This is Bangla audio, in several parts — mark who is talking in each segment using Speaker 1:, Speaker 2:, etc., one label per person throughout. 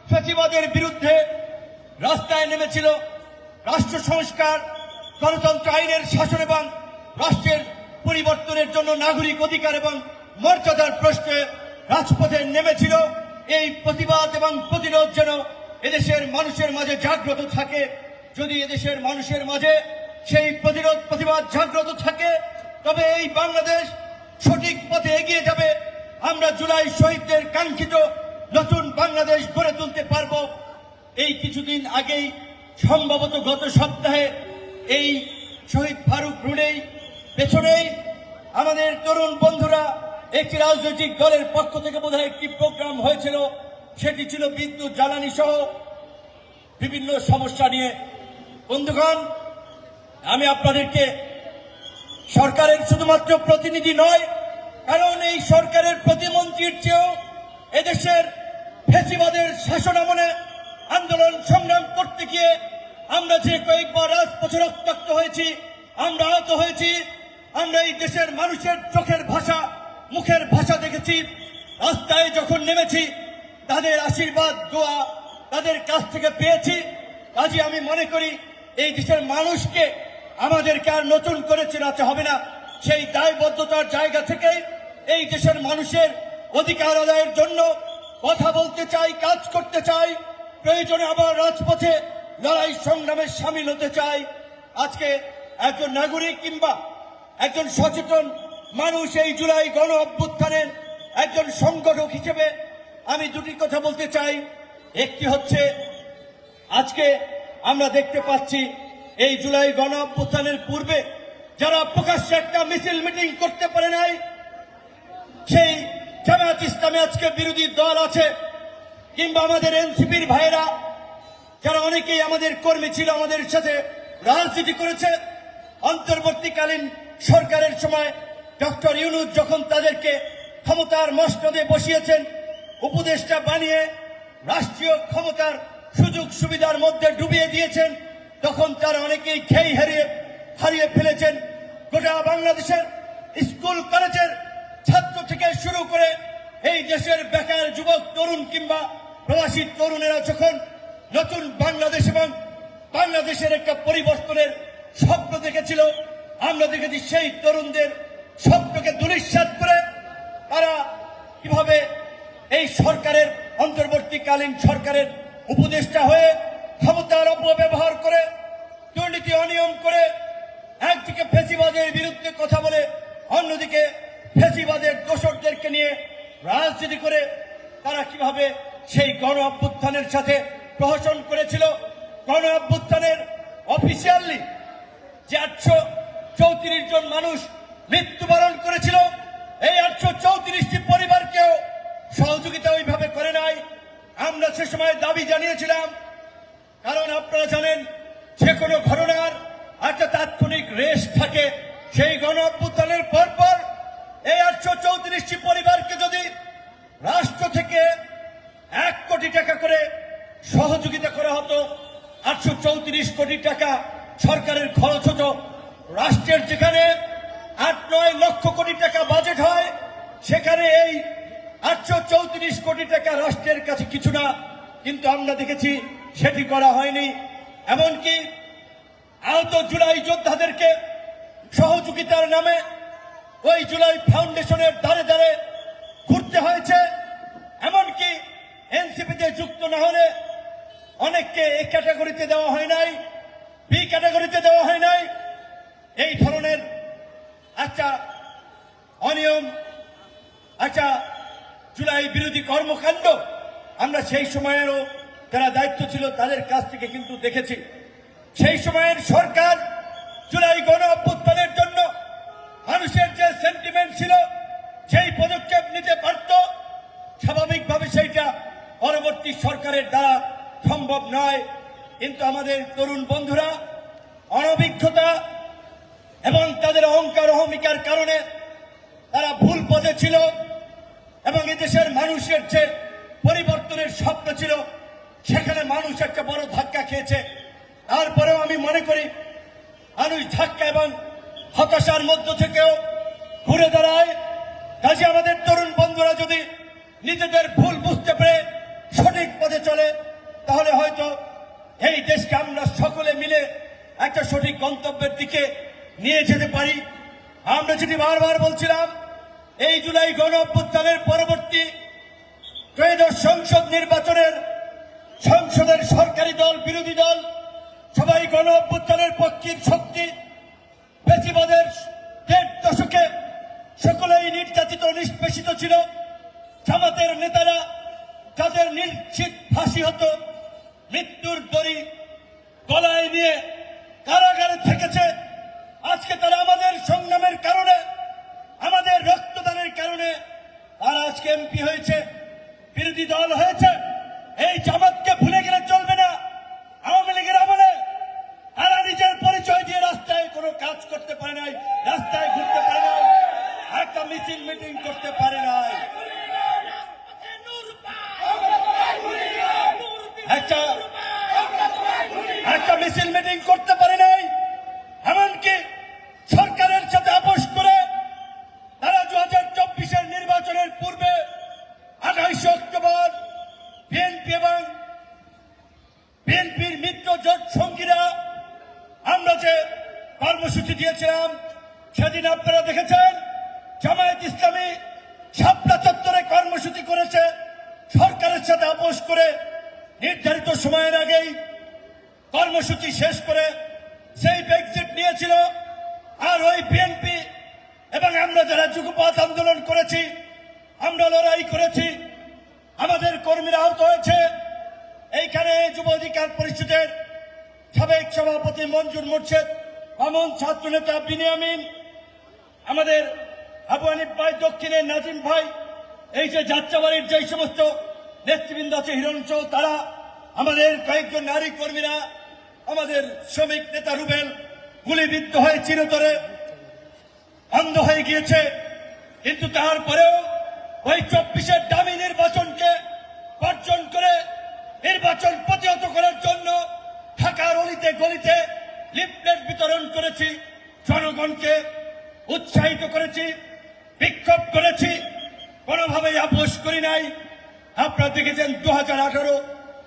Speaker 1: ফ্যাসিবাদের বিরুদ্ধে রাস্তায় নেমেছিল রাষ্ট্র সংস্কার, গণতন্ত্র, আইনের শাসন এবং রাষ্ট্রের পরিবর্তনের জন্য নাগরিক অধিকার এবং মর্যাদার প্রশ্নে রাজপথে নেমেছিল। এই প্রতিবাদ এবং প্রতিরোধ যেন এদেশের মানুষের মাঝে জাগ্রত থাকে। যদি এদেশের মানুষের মাঝে সেই প্রতিরোধ প্রতিবাদ জাগ্রত থাকে, তবে এই বাংলাদেশ সঠিক পথে এগিয়ে যাবে। আমরা জুলাই শহীদদের কাঙ্ক্ষিত নতুন বাংলাদেশ গড়ে তুলতে পারব। এই কিছুদিন আগেই, সম্ভবত গত সপ্তাহে, এই শহীদ ফারুক রোডেই পেছনেই আমাদের তরুণ বন্ধুরা একটি রাজনৈতিক দলের পক্ষ থেকে বোধহয় একটি প্রোগ্রাম হয়েছিল। সেটি ছিল বিদ্যুৎ, জ্বালানি সহ বিভিন্ন সমস্যা নিয়ে। বন্ধুগণ, আমি আপনাদেরকে সরকারের শুধুমাত্র প্রতিনিধি নয়, কারণ এই সরকারের প্রতিমন্ত্রীর চেয়েও এদেশের ফ্যাসিবাদের শাসনামলে আন্দোলন সংগ্রাম করতে গিয়ে আমরা যে কয়েকবার রাজপথে রক্তাক্ত হয়েছি, আমরা আহত হয়েছি, আমরা এই দেশের মানুষের চোখের ভাষা, মুখের ভাষা দেখেছি। রাস্তায় যখন নেমেছি, তাদের আশীর্বাদ, দোয়া তাদের কাছ থেকে পেয়েছি। কাজে আমি মনে করি এই দেশের মানুষকে আমাদেরকে আর নতুন করে চেনাতে হবে না। সেই দায়বদ্ধতার জায়গা থেকে এই দেশের মানুষের অধিকার আদায়ের জন্য কথা বলতে চাই, কাজ করতে চাই, প্রয়োজনে আবার রাজপথে লড়াই সংগ্রামে সামিল হতে চাই। আজকে একজন নাগরিক কিংবা একজন সচেতন মানুষ এই জুলাই গণ অভ্যুত্থানের একজন সংগঠক হিসেবে আমি দুটি কথা বলতে চাই। একটি হচ্ছে, আজকে আমরা দেখতে পাচ্ছি এই জুলাই গণ অভ্যুত্থানের পূর্বে যারা প্রকাশ্যে একটা মিছিল মিটিং করতে পারে নাই, সেই জামায়াত ইসলামে আজকে বিরোধী দল আছে, কিংবা আমাদের এনসিপির ভাইয়েরা যারা অনেকেই আমাদের কর্মী ছিল, আমাদের সাথে রাজনীতি করেছে। অন্তর্বর্তীকালীন সরকারের সময় ডক্টর ইউনূস যখন তাদেরকে ক্ষমতার মসনদে বসিয়েছেন, উপদেষ্টা বানিয়ে রাষ্ট্রীয় ক্ষমতার সুযোগ সুবিধার মধ্যে ডুবিয়ে দিয়েছেন, তখন তারা অনেকেই খেই হারিয়ে ফেলেছেন। গোটা বাংলাদেশের স্কুল কলেজের ছাত্র থেকে শুরু করে এই দেশের বেকার যুবক তরুণ কিংবা প্রবাসী তরুণেরা যখন নতুন বাংলাদেশ এবং বাংলাদেশের একটা পরিবর্তনের স্বপ্ন দেখেছিল, আমরা দেখেছি সেই তরুণদের স্বপ্নকে দুলিশ্বাত করে তারা কিভাবে এই সরকারের, অন্তর্বর্তীকালীন সরকারের উপদেষ্টা হয়ে ক্ষমতার অপব্যবহার করে, দুর্নীতি অনিয়ম করে, একদিকে ফ্যাসিবাদের বিরুদ্ধে কথা বলে অন্যদিকে ফ্যাসিবাদের দোসরদেরকে নিয়ে রাজনীতি করে তারা কিভাবে সেই গণ অভ্যুত্থানের সাথে প্রহসন করেছিল। গণ অভ্যুত্থানের অফিসিয়ালি যে 834 জন মানুষ মৃত্যুবরণ করেছিল, এই 834টি পরিবারকেও সহযোগিতা ওইভাবে করে নাই। আমরা সে সময় দাবি জানিয়েছিলাম, কারণ আপনারা জানেন যে কোনো ঘটনার একটা তাৎক্ষণিক রেশ থাকে। সেই গণ অভ্যুত্থানের পরপর এই 834টি পরিবারকে যদি রাষ্ট্র থেকে 1 কোটি টাকা করে সহযোগিতা করা হতো, 834 কোটি টাকা সরকারের খরচ হতো। রাষ্ট্রের যেখানে 8-9 লক্ষ কোটি টাকা বাজেট হয়, সেখানে এই 834 কোটি টাকা রাষ্ট্রের কাছে কিছু না। কিন্তু আমরা দেখেছি সেটি করা হয়নি। এমনকি আহত জুলাই যোদ্ধাদেরকে সহযোগিতার নামে ওই জুলাই ফাউন্ডেশনের দ্বারে দ্বারে ঘুরতে হয়েছে। এমনকি এনসিপিতে যুক্ত না হলে অনেককে এ ক্যাটাগরিতে দেওয়া হয় নাই, বি ক্যাটাগরিতে দেওয়া হয় নাই। এই ধরনের একটা অনিয়ম, একটা জুলাই বিরোধী কর্মকাণ্ড আমরা সেই সময়েরও যারা দায়িত্ব ছিল তাদের কাছ থেকে কিন্তু দেখেছি। সেই সময়ের সরকার জুলাই গণ অভ্যুত্থানের জন্য মানুষের যে সেন্টিমেন্ট ছিল, সেই পদক্ষেপ নিতে পারত। স্বাভাবিকভাবে সেইটা পরবর্তী সরকারের দ্বারা সম্ভব নয়। কিন্তু আমাদের তরুণ বন্ধুরা অনভিজ্ঞতা এবং তাদের অহংকার অহমিকার কারণে তারা ভুল পথে ছিল এবং এদেশের মানুষের যে পরিবর্তনের স্বপ্ন ছিল, সেখানে মানুষ একটা বড় ধাক্কা খেয়েছে। তারপরেও আমি মনে করি মানুষ ধাক্কা এবং হতাশার মধ্য থেকেও ঘুরে দাঁড়ায়। কাজে আমাদের তরুণ বন্ধুরা যদি নিজেদের ভুল বুঝতে পেরে সঠিক পথে চলে, তাহলে হয়তো এই দেশকে আমরা সকলে মিলে একটা সঠিক গন্তব্যের দিকে নিয়ে যেতে পারি। আমরা যেটি বারবার বলছিলাম, এই জুলাই গণ অভ্যুত্থানের পরবর্তী ত্রয়োদশ সংসদ নির্বাচনের সংসদের সরকারি দল, বিরোধী দল সবাই গণ অভ্যুত্থানের পক্ষের শক্তি। ফ্যাসিবাদের ১.৫ দশকে সকলেই নির্যাতিত, নিষ্পেষিত ছিল। জামাতের নেতারা যাদের নিশ্চিত ফাঁসি হতো, মৃত্যুর দড়ি গলায় নিয়ে কারাগারে থেকেছে, আজকে তারা আমাদের সংগ্রামের কারণে, আমাদের রক্তদানের কারণে তারা আজকে এমপি হয়েছে, বিরোধী দল হয়েছে। এই জামাতকে ভুলে গেলে চলবে না। আওয়ামী লীগের আমলে তারা নিজের পরিচয় দিয়ে রাস্তায় কোনো কাজ করতে পারে নাই, রাস্তায় ঘুরতে পারে নাই, একটা মিছিল মিটিং করতে পারে নাই, একটা মিছিল মিটিং করতে পারে নাই। এমনকি সরকারের সাথে আপোষ করে তারা 2024-এর নির্বাচনের পূর্বে 28 অক্টোবর বিএনপি এবং বিএনপির মিত্র জোট সঙ্গীরা আমরা যে কর্মসূচি দিয়েছিলাম, সেদিন আপনারা দেখেছেন জামায়াত ইসলামী শাপলা চত্বরে কর্মসূচি করেছে, সরকারের সাথে আপোষ করে নির্ধারিত সময়ের আগেই কর্মসূচি শেষ করে সেই এক্সিট নিয়েছিল। আর ওই বিএনপি এবং আমরা যারা যুগপৎ আন্দোলন করেছি, আমরা লড়াই করেছি, আমাদের কর্মীরা আহত হয়েছে। এইখানে যুব অধিকার পরিষদের সাবেক সভাপতি মঞ্জুর মোর্শেদ, আমন ছাত্রনেতা বিনিয়ামিন, আমাদের আবু হানিফ ভাই, দক্ষিণের নাজিম ভাই, এই যে যাত্রাবাড়ির যে সমস্ত নেতৃবৃন্দ আছে, হিরণচৌ, তারা, আমাদের কয়েকজন নারী কর্মীরা, আমাদের শ্রমিক নেতা রুবেল গুলিবিদ্ধ হয়ে চিরতরে অন্ধ হয়ে গিয়েছে। কিন্তু তারপরেও ওই 24-এর দামি নির্বাচনকে বর্জন করে নির্বাচন প্রতিহত করার জন্য ঢাকার অলিতে গলিতে লিফলেট বিতরণ করেছি, জনগণকে উৎসাহিত করেছি, বিক্ষোভ করেছি, কোনোভাবেই আপোষ করি নাই। আপনারা দেখেছেন 2018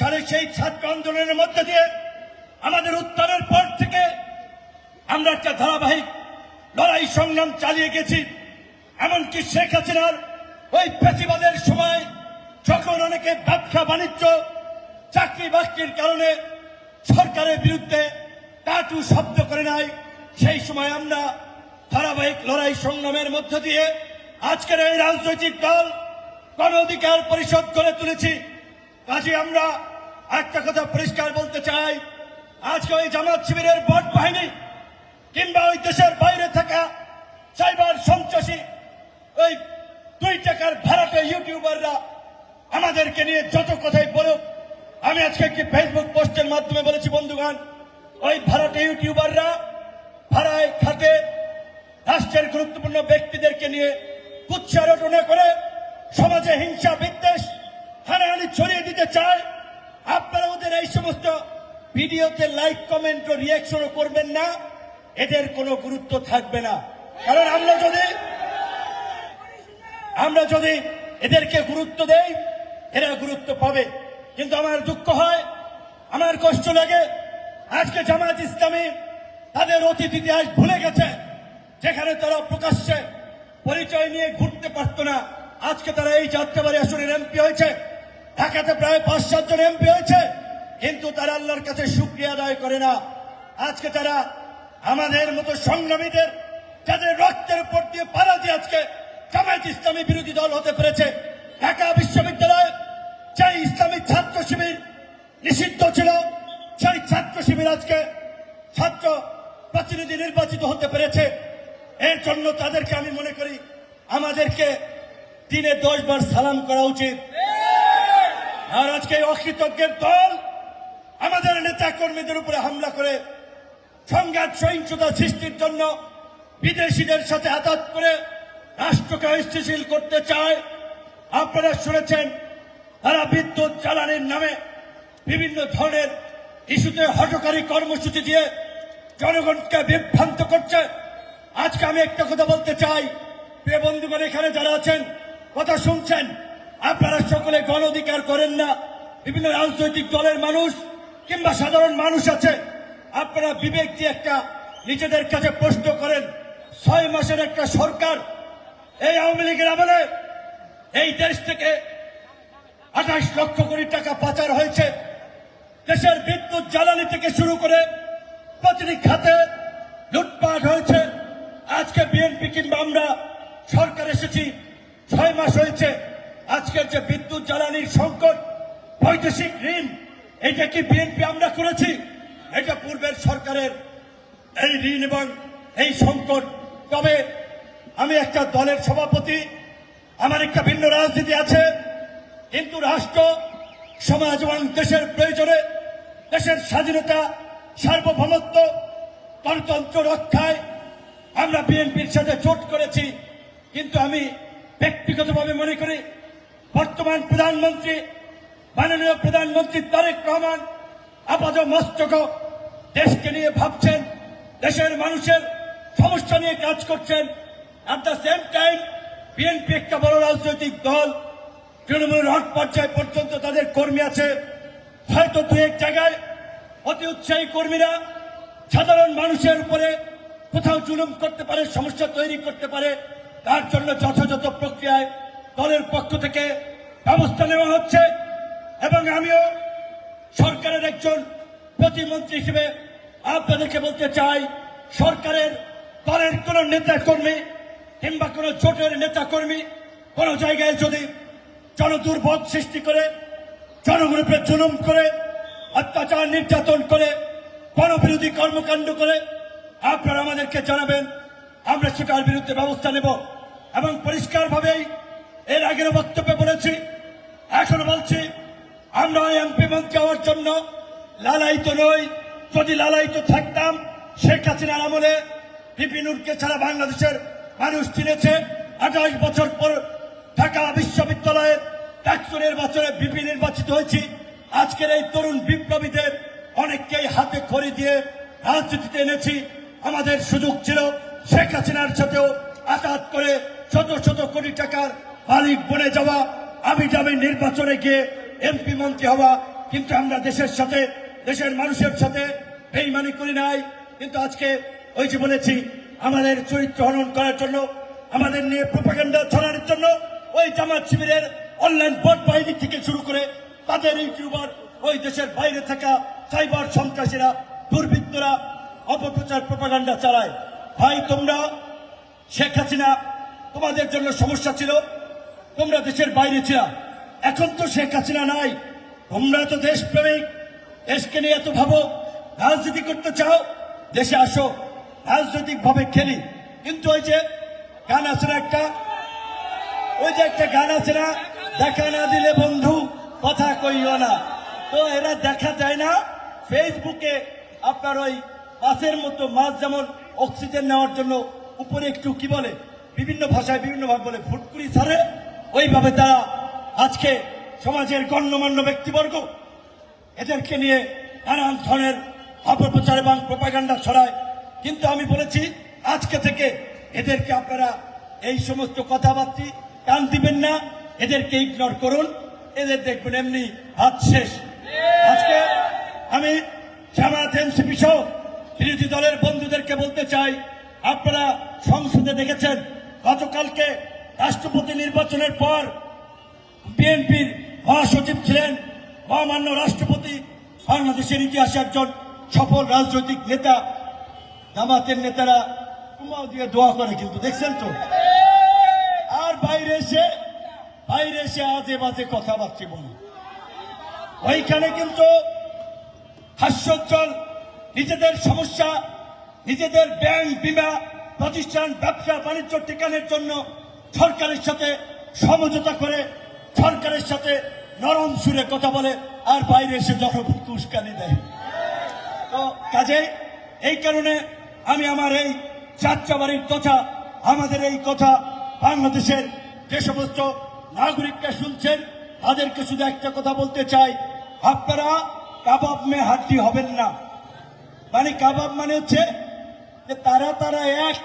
Speaker 1: সালে সেই ছাত্র আন্দোলনের মধ্যে দিয়ে আমাদের উত্থানের পর থেকে আমরা একটা ধারাবাহিক লড়াই সংগ্রাম চালিয়ে গেছি। এমনকি শেখ হাসিনার ওই ফ্যাসিবাদের সময় যখন অনেকে ব্যবসা বাণিজ্য, চাকরি বাকরির কারণে সরকারের বিরুদ্ধে টাটু শব্দ করে নাই, সেই সময় আমরা ধারাবাহিক লড়াই সংগ্রামের মধ্য দিয়ে আজকের এই রাজনৈতিক দল গণ অধিকার পরিষদ গড়ে তুলেছি। কাজে আমরা একটা কথা পরিষ্কার বলতে চাই, আজকে ওই জামাত শিবিরের ভোট বাহিনী কিংবা ওই দেশের বাইরে থাকা সাইবার সন্ত্রাসী ওই 2 টাকার ভাড়াটে ইউটিউবাররা আমাদেরকে নিয়ে যত কথাই বলুক, আমি আজকে একটি ফেসবুক পোস্টের মাধ্যমে বলেছি, বন্ধুগণ, ওই ভাড়াটে ইউটিউবাররা ভাড়ায় খাটে রাষ্ট্রের গুরুত্বপূর্ণ ব্যক্তিদেরকে নিয়ে কুৎসা রটনা করে সমাজে হিংসা, বিদ্বেষ, হানাহানি ছড়িয়ে দিতে চায়। আপনারা ওদের এই সমস্ত ভিডিওতে লাইক, কমেন্ট ও রিয়াকশনও করবেন না, এদের কোনো গুরুত্ব থাকবে না। কারণ আমরা যদি এদেরকে গুরুত্ব দেই, এরা গুরুত্ব পাবে। কিন্তু আমার দুঃখ হয়, আমার কষ্ট লাগে, আজকে জামায়াত ইসলামী তাদের অতীত ইতিহাস ভুলে গেছে। যেখানে তারা প্রকাশ্যে পরিচয় নিয়ে ঘুরতে পারত না, আজকে তারা এই যাত্রাবাড়ি আসনের এমপি হয়েছে, ঢাকাতে প্রায় 5-7 জন এমপি হয়েছে, কিন্তু তারা আল্লাহর কাছে শুকরিয়া আদায় করে না। আজকে তারা আমাদের মতো সংগ্রামীদের, যাদের রক্তের উপর দিয়ে পাড়া দিয়ে আজকে জামায়াত ইসলামী বিরোধী দল হতে পেরেছে। ঢাকা বিশ্ববিদ্যালয়ে যে ইসলামী ছাত্র শিবির নিষিদ্ধ ছিল, সেই ছাত্র শিবির আজকে ছাত্র প্রতিনিধি নির্বাচিত হতে পেরেছে। এর জন্য তাদেরকে আমি মনে করি আমাদেরকে দিনে 10 বার সালাম করা উচিত। আর আজকে অকৃতজ্ঞের দল আমাদের নেতা কর্মীদের উপরে হামলা করে সংঘাত, সহিংসতা সৃষ্টির জন্য বিদেশিদের সাথে আঘাত করে রাষ্ট্রকে অস্থিতিশীল করতে চায়। আপনারা শুনেছেন, তারা বিদ্যুৎ জ্বালানির নামে বিভিন্ন ধরনের ইস্যুতে হঠকারী কর্মসূচি দিয়ে জনগণকে বিভ্রান্ত করছে। আজকে আমি একটা কথা বলতে চাই, প্রিয় বন্ধুগণ, এখানে যারা আছেন, কথা শুনছেন, আপনারা সকলে গণ অধিকার করেন না, বিভিন্ন রাজনৈতিক দলের মানুষ কিংবা সাধারণ মানুষ আছে, আপনারা বিবেক দিয়ে একটা নিজেদের কাছে প্রশ্ন করেন। 6 মাসের একটা সরকার, এই আওয়ামী লীগের আমলে এই দেশ থেকে 28 লক্ষ কোটি টাকা পাচার হয়েছে। দেশের বিদ্যুৎ জ্বালানি থেকে শুরু করে প্রতিটি খাতে লুটপাট হয়েছে। আজকে বিএনপি কিংবা আমরা সরকার এসেছি, 6 মাস হয়েছে। আজকের যে বিদ্যুৎ জ্বালানির সংকট, বৈদেশিক ঋণ, এটা কি বিএনপি আমরা করেছি? এটা পূর্বের সরকারের এই ঋণ এবং এই সংকট। তবে আমি একটা দলের সভাপতি, আমার একটা ভিন্ন রাজনীতি আছে, কিন্তু রাষ্ট্র, সমাজ এবং দেশের প্রয়োজনে, দেশের স্বাধীনতা, সার্বভৌমত্ব, গণতন্ত্র রক্ষায় আমরা বিএনপির সাথে জোট করেছি। কিন্তু আমি ব্যক্তিগতভাবে মনে করি বর্তমান প্রধানমন্ত্রী, মাননীয় প্রধানমন্ত্রী তারেক রহমান আপাত মস্তক দেশকে নিয়ে ভাবছেন, দেশের মানুষের সমস্যা নিয়ে কাজ করছেন। At the same time BNP একটা বড় রাজনৈতিক দল, তৃণমূলের হট পর্যায় পর্যন্ত তাদের কর্মী আছে। হয়তো দু এক জায়গায় অতি উৎসাহী কর্মীরা সাধারণ মানুষের উপরে কোথাও জুলুম করতে পারে, সমস্যা তৈরি করতে পারে। তার জন্য যথাযথ প্রক্রিয়ায় দলের পক্ষ থেকে ব্যবস্থা নেওয়া হচ্ছে। এবং আমিও সরকারের একজন প্রতিমন্ত্রী হিসেবে আপনাদেরকে বলতে চাই, সরকারের দলের কোন নেতা কর্মী কিংবা কোন জোটের নেতা কর্মী কোন জায়গায় যদি জনদুর্ভোগ সৃষ্টি করে, জনগণের উপরে জুলুম করে, অত্যাচার নির্যাতন করে, গণবিরোধী কর্মকাণ্ড করে, আপনারা আমাদেরকে জানাবেন, আমরা সেটার বিরুদ্ধে ব্যবস্থা নেব। এবং পরিষ্কারভাবেই এর আগের বক্তব্যে বলেছি, এখনো বলছি, আমরা এমপি মন্ত্রী হওয়ার জন্য লালায়িত নই। যদি লালায়িত থাকতাম, শেখ হাসিনার আমলে বিপিনুরকে ছাড়া বাংলাদেশের মানুষ চিনেছে। 28 বছর পর ঢাকা বিশ্ববিদ্যালয়ের ডাকসু নির্বাচনে বিপি নির্বাচিত হয়েছি। আজকের এই তরুণ বিপ্লবীদের অনেককেই হাতে খড়ি দিয়ে রাজনীতিতে এনেছি। আমাদের সুযোগ ছিল শেখ হাসিনার সাথেও আঘাত করে শত শত কোটি টাকার মালিক বনে যাওয়া, আবি জাবি নির্বাচনে গিয়ে এমপি মন্ত্রী হওয়া, কিন্তু আমরা দেশের সাথে, দেশের মানুষের সাথে বেইমানি করি নাই। কিন্তু আজকে ওই যে বলেছি, আমাদের চরিত্র হনন করার জন্য, আমাদের নিয়ে প্রোপাগান্ডা ছড়ানোর জন্য ওই জামাত শিবিরের অনলাইন বট বাহিনী থেকে শুরু করে তাদের ইউটিউবার, ওই দেশের বাইরে থাকা সাইবার সন্ত্রাসীরা, দুর্বৃত্তরা অপপ্রচার প্রোপাগান্ডা চালায়। ভাই, তোমরা, শেখ হাসিনা তোমাদের জন্য সমস্যা ছিল, তোমরা দেশের বাইরে ছিল। এখন তো শেখ হাসিনা নাই, তোমরা তো দেশপ্রেমিক, দেশকে নিয়ে এত ভাবো, রাজনীতি করতে চাও, দেশে আসো, রাজনৈতিক ভাবে খেলি। কিন্তু ওই যে গান আছে না একটা, ওই যে একটা গান আছে না, দেখা না দিলে বন্ধু কথা কইও না। তো এরা দেখা যায় না ফেসবুকে, আপনার ওই মাছের মতো, মাছ যেমন অক্সিজেন নেওয়ার জন্য উপরে একটু কি বলে, বিভিন্ন ভাষায় বিভিন্ন ভাবে বলে, ফুটকুড়ি ছাড়ে, ওইভাবে তারা আজকে সমাজের গণ্যমান্য ব্যক্তিবর্গ এদেরকে নিয়ে নানান ধরনের অপপ্রচার এবং প্রোপাগান্ডা ছড়ায়। কিন্তু আমি বলেছি, আজকে থেকে এদেরকে আপনারা এই সমস্ত কথাবার্তা কান দিবেন না, এদেরকে ইগনোর করুন, এদের দেখবেন এমনি হাত শেষ। আজকে আমি জামায়াত, এনসিপি সহ বিরোধী দলের বন্ধুদেরকে বলতে চাই, আপনারা সংসদে দেখেছেন গতকালকে রাষ্ট্রপতি নির্বাচনের পর বিএনপির মহাসচিব ছিলেন মহামান্য রাষ্ট্রপতি, বাংলাদেশের ইতিহাসে একজন সফল রাজনৈতিক নেতা। জামাতের নেতারা কুমাও দিয়ে দোয়া করে, কিন্তু দেখছেন তো। আর বাইরে এসে আজে বাজে কথাবার্তা বলে, ওইখানে কিন্তু হাস্যোজ্জ্বল নিজেদের সমস্যা, নিজেদের ব্যাংক, বিমা প্রতিষ্ঠান, ব্যবসা বাণিজ্য টিকানোর জন্য সরকারের সাথে সমঝোতা করে, সরকারের সাথে নরম সুরে কথা বলে, আর বাইরে এসে জনগণকে উস্কানি দেয়। তো কাজে এই কারণে আমি আমার এই যাত্রাবাড়ির কথা, আমাদের এই কথা বাংলাদেশের যে সমস্ত নাগরিকরা শুনছেন, তাদেরকে শুধু একটা কথা বলতে চাই, আপনারা কাবাব মে হাড্ডি হবেন না। মানে কাবাব মানে হচ্ছে যে তারা এক,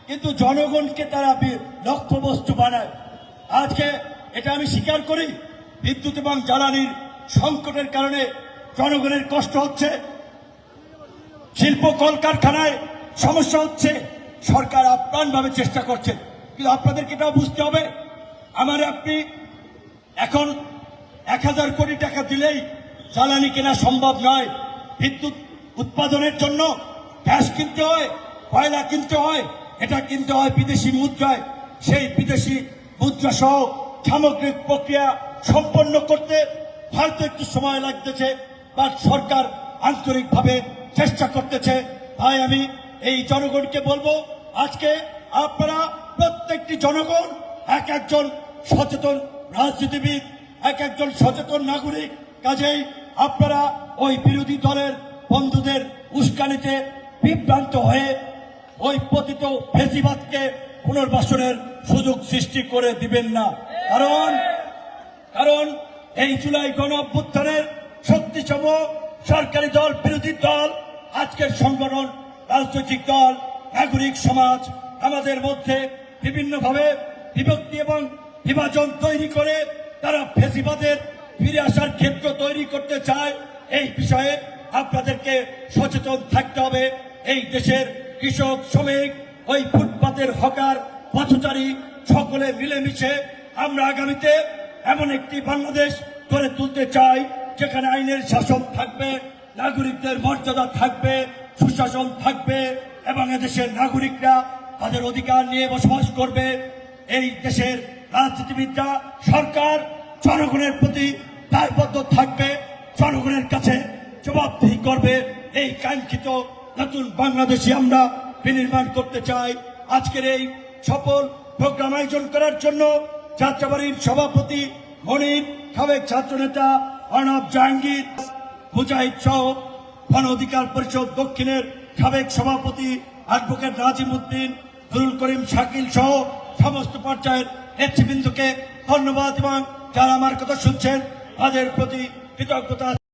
Speaker 1: কিন্তু জনগণকে তারা লক্ষ্যবস্তু বানায়। আজকে এটা আমি স্বীকার করি। বিদ্যুৎ এবং জ্বালানির সংকটের কারণে জনগণের কষ্ট হচ্ছে, শিল্প কলকারখানায় সমস্যা হচ্ছে, সরকার আপ্রাণভাবে চেষ্টা করছে, কিন্তু আপনাদেরকে এটাও বুঝতে হবে, আপনি এখন 1000 কোটি টাকা দিলেই জ্বালানি কেনা সম্ভব নয়। বিদ্যুৎ উৎপাদনের জন্য গ্যাস কিনতে হয়, কয়লা কিনতে হয়, এটা কিনতে হয় বিদেশি মুদ্রায়। সেই বিদেশি মুদ্রা সহ সামগ্রিক প্রক্রিয়া সম্পন্ন করতে হয়তো একটু সময় লাগতেছে, বা সরকার আন্তরিকভাবে চেষ্টা করতেছে। তাই আমি এই জনগণকে বলবো, আজকে আপনারা প্রত্যেকটি জনগণ এক একজন সচেতন রাজনীতিবিদ, এক একজন সচেতন নাগরিক। কাজেই আপনারা ওই বিরোধী দলের বন্ধুদের উস্কানিতে বিভ্রান্ত হয়ে ওই পতিত ফেসিবাদকে পুনর্বাসনের সুযোগ সৃষ্টি করে দিবেন না। কারণ এই জুলাই গণ অভ্যুত্থানের শক্তিসম সরকারি দল, বিরোধী দল, আজকের সংগঠন, রাজনৈতিক দল, নাগরিক সমাজ আমাদের মধ্যে বিভিন্নভাবে বিভক্তি এবং বিভাজন তৈরি করে তারা ফেসিবাদের ফিরে আসার ক্ষেত্র তৈরি করতে চায়। এই বিষয়ে আপনাদেরকে সচেতন থাকতে হবে। এই দেশের কৃষক, শ্রমিক, ওই ফুটপাতের হকার, পথচারী সকলে মিলেমিশে আমরা আগামীতে এমন একটি বাংলাদেশ গড়ে তুলতে চাই যেখানে আইনের শাসন থাকবে, নাগরিকদের মর্যাদা থাকবে, সুশাসন থাকবে এবং এদেশের নাগরিকরা তাদের অধিকার নিয়ে বসবাস করবে। এই দেশের রাজনীতিবিদরা, সরকার জনগণের প্রতি দায়বদ্ধ থাকবে, জনগণের কাছে জবাবদিহি করবে। এই কাঙ্ক্ষিত নতুন বাংলাদেশে আমরা বিনির্মাণ করতে চাই। আজকের এই সফল প্রোগ্রাম আয়োজন করার জন্য যাত্রাবাড়ির সভাপতি মনির, সাবেক ছাত্রনেতা অর্ণব জাহাঙ্গীর, মুজাহিদ সহ গণ অধিকার পরিষদ দক্ষিণের সাবেক সভাপতি অ্যাডভোকেট নাজিম উদ্দিন, নুরুল করিম শাকিল সহ সমস্ত পর্যায়ের নেতৃবৃন্দকে ধন্যবাদ এবং যারা আমার কথা শুনছেন তাদের প্রতি কৃতজ্ঞতা।